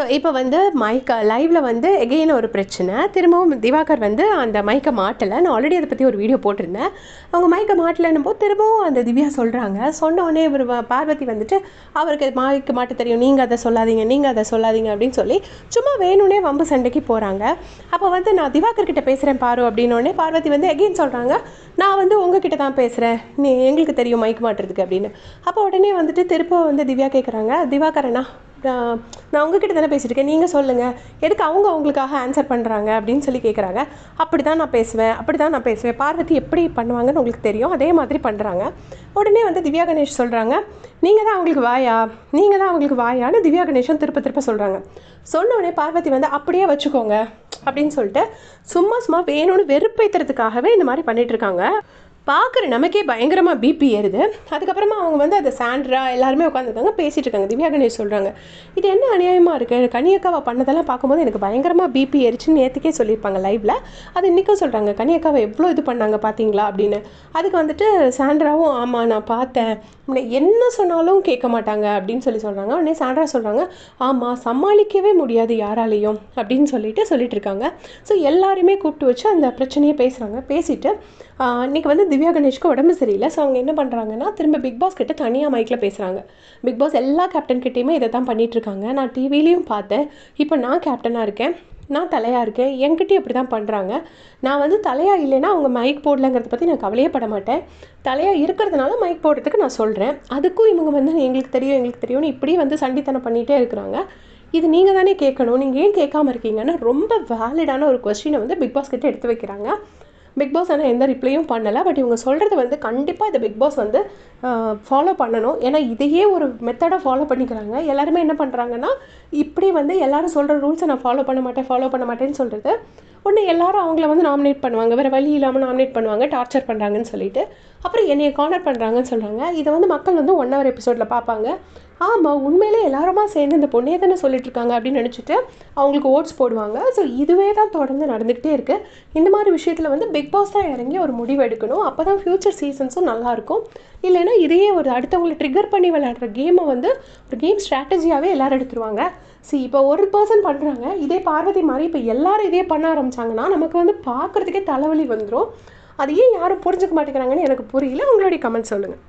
இப்போ வந்து லைவ்ல வந்து எகெயின் ஒரு பிரச்சனை. திரும்பவும் திவாகர் வந்து அந்த மைக்க மாட்டல. நான் ஆல்ரெடி அத பத்தி ஒரு வீடியோ போட்டிருந்தேன். அவங்க மைக்க மாட்டலன்னும்போது திரும்பவும் அந்த திவ்யா சொல்றாங்க. சொன்ன உடனே இவரு பார்வதி வந்துட்டு, "அவருக்கு மைக் மாட்ட தெரியும். நீங்க அத சொல்லாதீங்க, நீங்க அத சொல்லாதீங்க" அப்படின்னு சொல்லி சும்மா வேணும்னே வம்பு சண்டைக்கு போறாங்க. அப்போ வந்து நான் திவாகர் கிட்ட பேசுறேன் பாரு அப்படின்ன உடனே பார்வதி வந்து எகெயின் சொல்றாங்க, "நான் வந்து உங்ககிட்ட தான் பேசுறேன். எங்களுக்கு தெரியும் மைக் மாட்டுறதுக்கு" அப்படின்னு. அப்போ உடனே வந்துட்டு திரும்ப வந்து திவ்யா கேட்குறாங்க, "திவாகர் அண்ணா, நான் உங்ககிட்ட தானே பேசிட்டு இருக்கேன், நீங்கள் சொல்லுங்கள், எதுக்கு அவங்க அவங்களுக்காக ஆன்சர் பண்ணுறாங்க" அப்படின்னு சொல்லி கேட்குறாங்க. அப்படி தான் நான் பேசுவேன், அப்படி தான் நான் பேசுவேன், பார்வதி எப்படி பண்ணுவாங்கன்னு உங்களுக்கு தெரியும், அதே மாதிரி பண்ணுறாங்க. உடனே வந்து திவ்யா கணேஷ் சொல்கிறாங்க, நீங்கள் தான் அவங்களுக்கு வாயா, நீங்கள் தான் அவங்களுக்கு வாயான்னு திவ்யா கணேஷும் திருப்ப திருப்ப சொல்கிறாங்க. சொன்ன உடனே பார்வதி வந்து அப்படியே வச்சுக்கோங்க அப்படின்னு சொல்லிட்டு சும்மா வேணும்னு வெறுப்பேற்றுறதுக்காகவே இந்த மாதிரி பண்ணிட்டு இருக்காங்க. பார்க்குற நமக்கே பயங்கரமாக பிபி ஏறுது. அதுக்கப்புறமா அவங்க வந்து அதை சாண்ட்ரா எல்லாருமே உட்காந்துருக்காங்க, பேசிகிட்டு இருக்காங்க. திவ்யா கணேஷ் சொல்கிறாங்க, இது என்ன அநியாயமாக இருக்குது, கனியக்காவை பண்ணதெல்லாம் பார்க்கும்போது எனக்கு பயங்கரமாக பிபி ஏறிச்சுன்னு நேற்றுக்கே சொல்லியிருப்பாங்க லைவில். அது இன்றைக்கும் சொல்கிறாங்க, கனியக்காவை எவ்வளோ இது பண்ணாங்க பார்த்தீங்களா அப்படின்னு. அதுக்கு வந்துட்டு சாண்ட்ராவும், ஆமாம் நான் பார்த்தேன், என்ன சொன்னாலும் கேட்க மாட்டாங்க அப்படின்னு சொல்கிறாங்க. உடனே சாண்ட்ரா சொல்கிறாங்க, ஆமாம் சமாளிக்கவே முடியாது யாராலையும் அப்படின்னு சொல்லிட்டு இருக்காங்க. ஸோ எல்லாருமே கூப்பிட்டு வச்சு அந்த பிரச்சனையை பேசுகிறாங்க. பேசிட்டு இன்றைக்கி வந்து திவ்யா கணேஷ்க்கு உடம்பு சரியில்லை. ஸோ அவங்க என்ன பண்ணுறாங்கன்னா, திரும்ப பிக் பாஸ் கிட்ட தனியாக மைக்கில் பேசுகிறாங்க. பிக் பாஸ் எல்லா கேப்டன் கிட்டேயுமே இதை தான் பண்ணிகிட்ருக்காங்க. நான் டிவிலையும் பார்த்தேன். இப்போ நான் கேப்டனாக இருக்கேன், நான் தலையாக இருக்கேன், என்கிட்டயும் இப்படி தான் பண்ணுறாங்க. நான் வந்து தலையாக இல்லைன்னா அவங்க மைக் போடலங்கிறத பற்றி நான் கவலையே பட மாட்டேன். தலையாக இருக்கிறதுனால மைக் போடுறதுக்கு நான் சொல்கிறேன். அதுக்கும் இவங்க வந்து எங்களுக்கு தெரியும்னு இப்படி வந்து சண்டித்தனம் பண்ணிகிட்டே இருக்கிறாங்க. இது நீங்கள் தானே கேட்கணும், நீங்கள் ஏன் கேட்காம இருக்கீங்கன்னு ரொம்ப வேலிடான ஒரு கொஸ்டினை வந்து பிக் பாஸ் கிட்ட எடுத்து வைக்கிறாங்க. பிக் பாஸ் ஆனால் எந்த ரிப்ளையும் பண்ணலை. பட் இவங்க சொல்கிறது வந்து கண்டிப்பாக இந்த பிக் பாஸ் வந்து ஃபாலோ பண்ணணும். ஏன்னா இதையே ஒரு மெத்தடாக ஃபாலோ பண்ணிக்கிறாங்க. எல்லாருமே என்ன பண்ணுறாங்கன்னா, இப்படி வந்து எல்லோரும் சொல்கிற ரூல்ஸை நான் ஃபாலோ பண்ண மாட்டேன்னு சொல்கிறது. உடனே எல்லாரும் அவங்கள வந்து நாமினேட் பண்ணுவாங்க, வேறு வழி இல்லாமல் நாமினேட் பண்ணுவாங்க, டார்ச்சர் பண்ணுறாங்கன்னு சொல்லிட்டு. அப்புறம் என்னையை கார்னர் பண்ணுறாங்கன்னு சொல்கிறாங்க. இதை வந்து மக்கள் வந்து 1 hour எபிசோடில் பார்ப்பாங்க. ஆமாம், உண்மையிலே எல்லாருமா சேர்ந்து இந்த பொண்ணே தானே சொல்லிட்டு இருக்காங்க அப்படின்னு நினச்சிட்டு அவங்களுக்கு ஓட்ஸ் போடுவாங்க. ஸோ இதுவே தான் தொடர்ந்து நடந்துக்கிட்டே இருக்குது. இந்த மாதிரி விஷயத்தில் வந்து பிக் பாஸ் தான் இறங்கி ஒரு முடிவு எடுக்கணும். அப்போ தான் ஃப்யூச்சர் சீசன்ஸும் நல்லாயிருக்கும். இல்லைன்னா இதையே ஒரு அடுத்தவங்களை ட்ரிகர் பண்ணி விளையாடுற கேமை வந்து ஒரு கேம் ஸ்ட்ராட்டஜியாகவே எல்லோரும் எடுத்துருவாங்க. இப்போ ஒரு பர்சன் பண்ணுறாங்க, இதே பார்வதி மாதிரி இப்போ எல்லாரும் இதே பண்ண ஆரம்பித்தாங்கன்னா நமக்கு வந்து பார்க்குறதுக்கே தலைவலி வந்துடும். அது ஏன் யாரும் புரிஞ்சுக்க மாட்டேங்கிறாங்கன்னு எனக்கு புரியல. உங்களுடைய கமெண்ட் சொல்லுங்கள்.